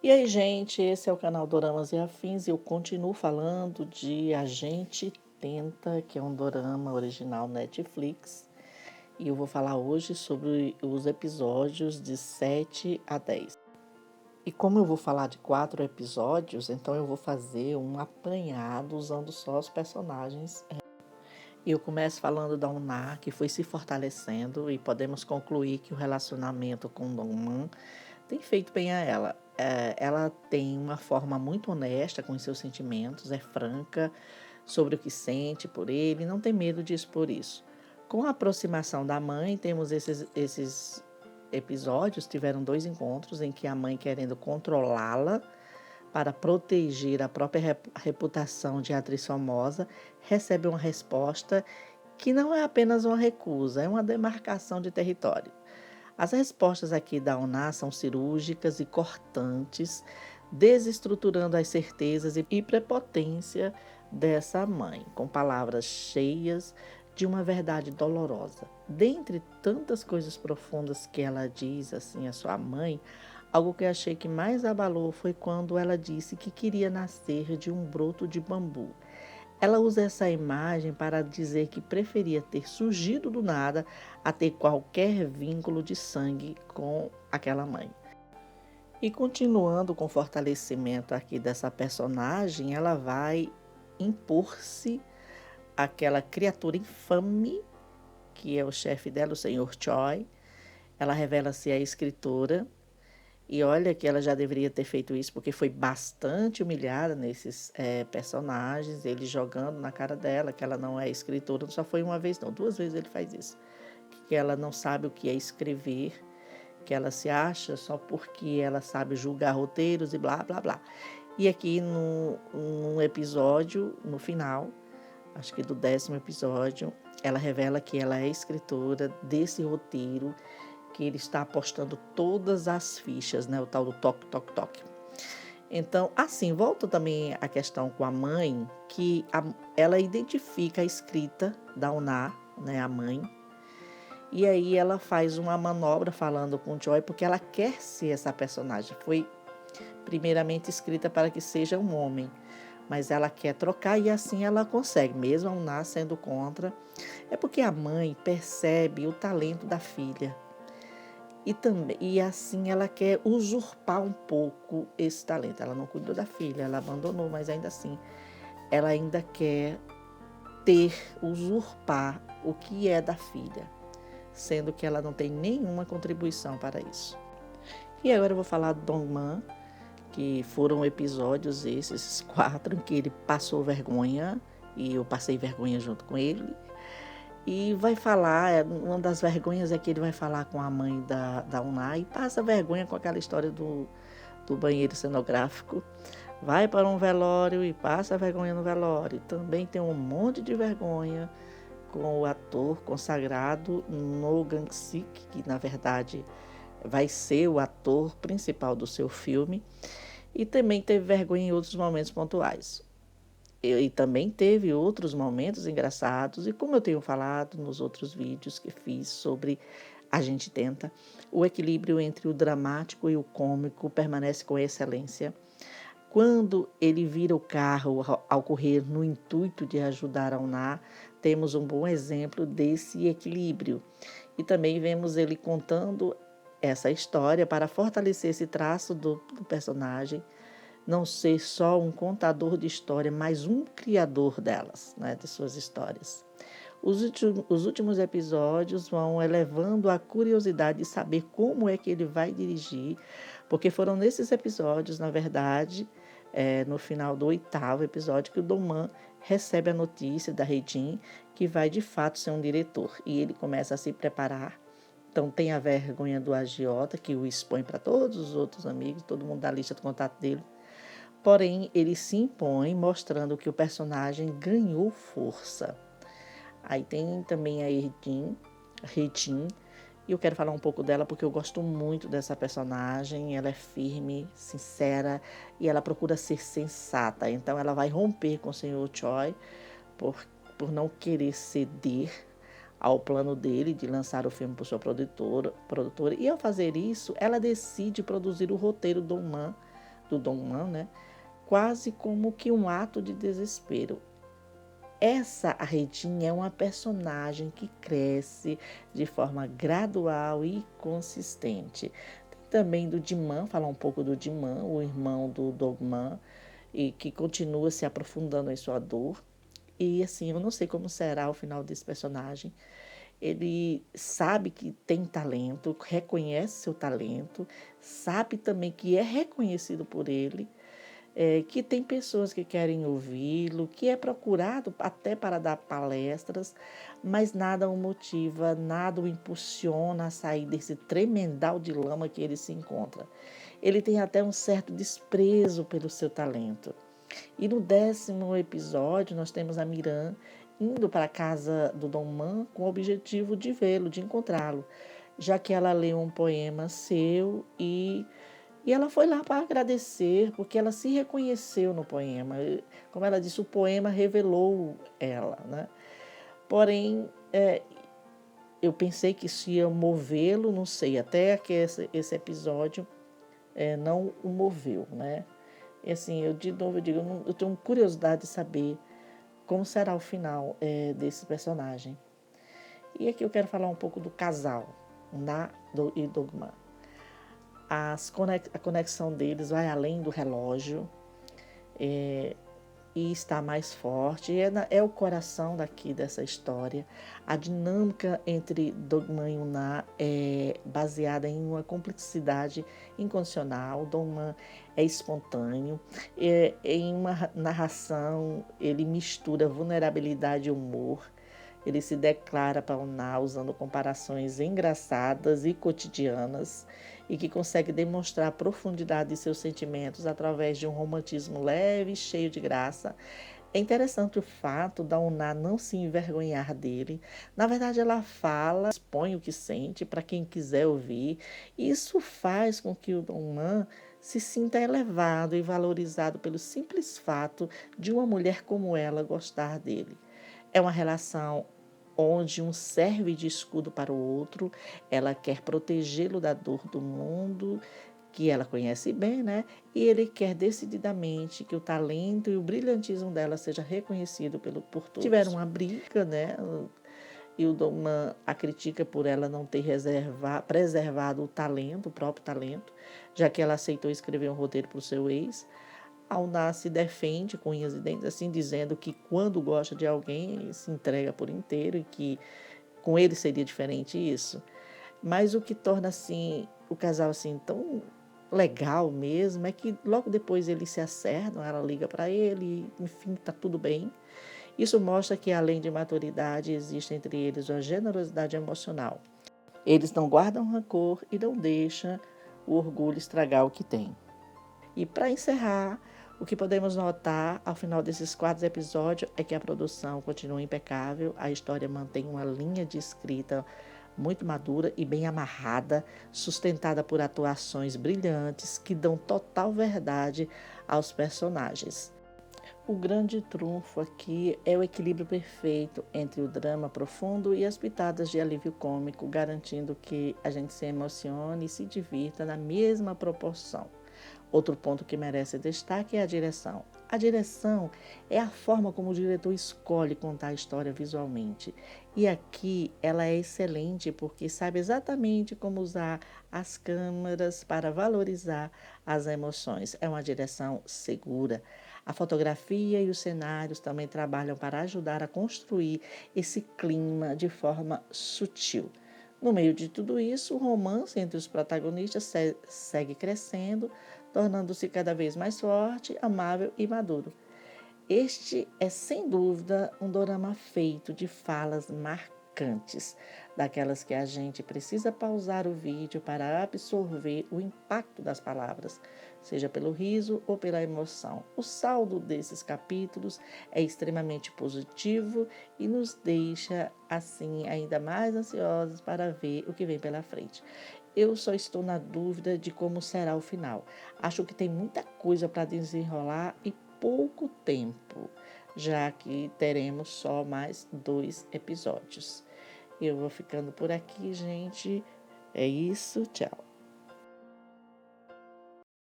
E aí, gente, esse é o canal Doramas e Afins e eu continuo falando de A Gente Tenta, que é um dorama original Netflix. E eu vou falar hoje sobre os episódios de 7 a 10. E como eu vou falar de 4 episódios, então eu vou fazer um apanhado usando só os personagens. E eu começo falando da Una, que foi se fortalecendo, e podemos concluir que o relacionamento com Dongman tem feito bem a ela. Ela tem uma forma muito honesta com os seus sentimentos, é franca sobre o que sente por ele, não tem medo de expor isso. Com a aproximação da mãe, temos esses episódios, tiveram 2 encontros em que a mãe, querendo controlá-la para proteger a própria reputação de atriz famosa, recebe uma resposta que não é apenas uma recusa, é uma demarcação de território. As respostas aqui da UNA são cirúrgicas e cortantes, desestruturando as certezas e prepotência dessa mãe, com palavras cheias de uma verdade dolorosa. Dentre tantas coisas profundas que ela diz assim à sua mãe, algo que achei que mais abalou foi quando ela disse que queria nascer de um broto de bambu. Ela usa essa imagem para dizer que preferia ter surgido do nada a ter qualquer vínculo de sangue com aquela mãe. E continuando com o fortalecimento aqui dessa personagem, ela vai impor-se àquela criatura infame que é o chefe dela, o Senhor Choi. Ela revela-se a escritora. E olha que ela já deveria ter feito isso, porque foi bastante humilhada nesses personagens, ele jogando na cara dela que ela não é escritora. Não só foi uma vez, não, 2 vezes ele faz isso. Que ela não sabe o que é escrever, que ela se acha só porque ela sabe julgar roteiros e blá, blá, blá. E aqui num episódio, no final, acho que do 10º episódio, ela revela que ela é escritora desse roteiro, que ele está apostando todas as fichas, né? O tal do toque, toque, toque. Então, assim, volta também a questão com a mãe, que ela identifica a escrita da Una, né? A mãe. E aí ela faz uma manobra falando com o Joy, porque ela quer ser essa personagem. Foi primeiramente escrita para que seja um homem, mas ela quer trocar e assim ela consegue, mesmo a Una sendo contra. É porque a mãe percebe o talento da filha. E assim ela quer usurpar um pouco esse talento. Ela não cuidou da filha, ela abandonou, mas ainda assim ela ainda quer usurpar o que é da filha, sendo que ela não tem nenhuma contribuição para isso. E agora eu vou falar do Dongman, que foram episódios esses 4 em que ele passou vergonha e eu passei vergonha junto com ele. E vai falar, uma das vergonhas é que ele vai falar com a mãe da Una e passa vergonha com aquela história do banheiro cenográfico. Vai para um velório e passa vergonha no velório. Também tem um monte de vergonha com o ator consagrado No Gang-sik, que na verdade vai ser o ator principal do seu filme. E também teve vergonha em outros momentos pontuais. E também teve outros momentos engraçados, e como eu tenho falado nos outros vídeos que fiz sobre A Gente Tenta, o equilíbrio entre o dramático e o cômico permanece com excelência. Quando ele vira o carro ao correr no intuito de ajudar a Una, temos um bom exemplo desse equilíbrio. E também vemos ele contando essa história para fortalecer esse traço do personagem, não ser só um contador de história, mas um criador delas, né, de suas histórias. Os últimos episódios vão elevando a curiosidade de saber como é que ele vai dirigir, porque foram nesses episódios, na verdade, no final do 8º episódio, que o Dongman recebe a notícia da Hae-jin que vai de fato ser um diretor, e ele começa a se preparar. Então tem a vergonha do agiota, que o expõe para todos os outros amigos, todo mundo da lista de contato dele. Porém, ele se impõe, mostrando que o personagem ganhou força. Aí tem também a Regine, e eu quero falar um pouco dela porque eu gosto muito dessa personagem. Ela é firme, sincera e ela procura ser sensata. Então ela vai romper com o Sr. Choi por não querer ceder ao plano dele de lançar o filme por sua produtora. E ao fazer isso, ela decide produzir o roteiro do Man do Dong Man, né? Quase como que um ato de desespero. Essa Arredin é uma personagem que cresce de forma gradual e consistente. Tem também do Diman, falar um pouco do Diman, o irmão do Dogman, e que continua se aprofundando em sua dor. E assim, eu não sei como será o final desse personagem. Ele sabe que tem talento, reconhece seu talento, sabe também que é reconhecido por ele, que tem pessoas que querem ouvi-lo, que é procurado até para dar palestras, mas nada o motiva, nada o impulsiona a sair desse tremendal de lama que ele se encontra. Ele tem até um certo desprezo pelo seu talento. E no 10º episódio, nós temos a Miran indo para a casa do Dong Man com o objetivo de vê-lo, de encontrá-lo, já que ela leu um poema seu e ela foi lá para agradecer, porque ela se reconheceu no poema. Como ela disse, o poema revelou ela, né? Porém, eu pensei que isso ia movê-lo, não sei, até que esse episódio não o moveu, né? E assim, de novo, eu digo, eu tenho curiosidade de saber como será o final desse personagem. E aqui eu quero falar um pouco do casal, Na e Dogman. A conexão deles vai além do relógio e está mais forte. É o coração dessa história. A dinâmica entre Dogman e Una é baseada em uma complexidade incondicional. Dogman é espontâneo. Em uma narração, ele mistura vulnerabilidade e humor. Ele se declara para Una usando comparações engraçadas e cotidianas e que consegue demonstrar a profundidade de seus sentimentos através de um romantismo leve e cheio de graça. É interessante o fato da Una não se envergonhar dele. Na verdade, ela fala, expõe o que sente para quem quiser ouvir. Isso faz com que o Una se sinta elevado e valorizado pelo simples fato de uma mulher como ela gostar dele. É uma relação onde um serve de escudo para o outro, ela quer protegê-lo da dor do mundo, que ela conhece bem, né? E ele quer decididamente que o talento e o brilhantismo dela seja reconhecido por todos. Tiveram uma briga, né? E o Dogman a critica por ela não ter preservado o próprio talento, já que ela aceitou escrever um roteiro para o seu ex. A Una se defende com unhas e dentes, assim, dizendo que quando gosta de alguém, se entrega por inteiro e que com ele seria diferente isso. Mas o que torna assim o casal assim tão legal mesmo é que logo depois eles se acertam, ela liga para ele, enfim, tá tudo bem. Isso mostra que além de maturidade existe entre eles uma generosidade emocional. Eles não guardam rancor e não deixam o orgulho estragar o que tem. E para encerrar, o que podemos notar ao final desses 4 episódios é que a produção continua impecável, a história mantém uma linha de escrita muito madura e bem amarrada, sustentada por atuações brilhantes que dão total verdade aos personagens. O grande trunfo aqui é o equilíbrio perfeito entre o drama profundo e as pitadas de alívio cômico, garantindo que a gente se emocione e se divirta na mesma proporção. Outro ponto que merece destaque é a direção. A direção é a forma como o diretor escolhe contar a história visualmente. E aqui ela é excelente porque sabe exatamente como usar as câmeras para valorizar as emoções. É uma direção segura. A fotografia e os cenários também trabalham para ajudar a construir esse clima de forma sutil. No meio de tudo isso, o romance entre os protagonistas segue crescendo, tornando-se cada vez mais forte, amável e maduro. Este é, sem dúvida, um dorama feito de falas marcantes, daquelas que a gente precisa pausar o vídeo para absorver o impacto das palavras, seja pelo riso ou pela emoção. O saldo desses capítulos é extremamente positivo e nos deixa, assim, ainda mais ansiosos para ver o que vem pela frente. Eu só estou na dúvida de como será o final. Acho que tem muita coisa para desenrolar e pouco tempo, já que teremos só mais 2 episódios. Eu vou ficando por aqui, gente. É isso, tchau.